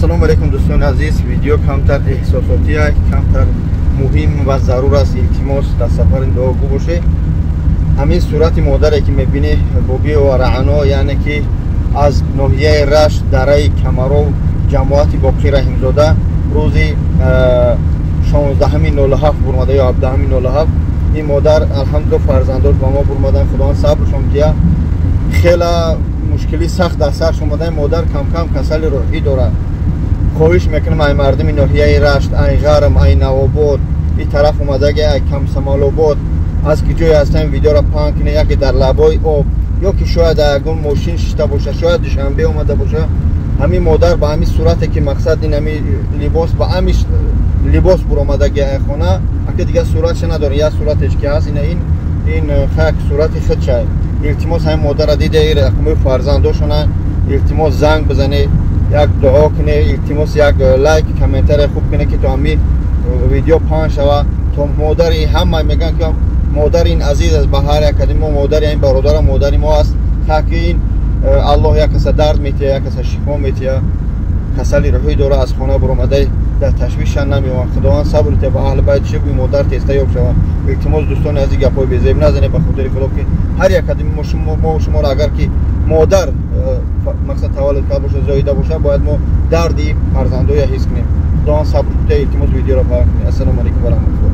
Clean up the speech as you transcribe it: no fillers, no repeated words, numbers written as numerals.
Assalomu alaykum do'ston aziz. Video kamtar ehsosotiy, kamtar muhim va zarur است. iltimos در سفر دعاگو باشه. همین صورت مادری که میبینی بوگی و رعنا، یعنی که از ناحیه رشت دره کمرو جماعت باقی رحیمزاده روزی 16/07 برماده یا 17/07 این مادر الحمدلله فرزندات با ما برمادن. خدا صبرشون دیا. خیلی مشکلی سخت در سرش اومده. مادر کم کم کسل روحی داره. خواهش میکنم ای مردم ناحیه رشت، ای غرم، ای نواباد، این طرف اومده که ای کم سمالاباد از که جای هستن ویدیو را پاک کنه، یکی در لبای آب یا که شاید اگه ماشین شده باشه، شاید دوشنبه اومده باشه. همین مادر با همین صورتی که مقصد این همین لباس با همین لباس بر اومده که خونه اگه دیگه صورتش نداره، یا صورتش که هست این خاک صورت خود شد. التماس همین مادر را دیده ای رقم فرزنداشونه التماس زنگ بزنه، یک دعا کنه، التماس یک لایک کامنتر خوب کنه که تو همین ویدیو پاک شوه. تو مادر همه میگن که مادر این عزیز از بهار اکادمی، مادر این برادر مادر ما است. تا که این الله یک کس درد میتیه، یک کس شفا میتیه، کسلی روحی داره از خانه برآمده در تشویش نمیوان. خداوند صبر ته به اهل بیت شب مادر تسته یاب شوه. التماس دوستان عزیز گپای بیزیب نزنه به خاطر خدا که هر یک اکادمی ما شما را اگر که مادر مقصد تولد کرده باشه، زایده باشه، باید ما دردی فرزندای حس کنیم. خداوند صبر ته التماس ویدیو را پاک کنه. السلام علیکم و رحمت الله.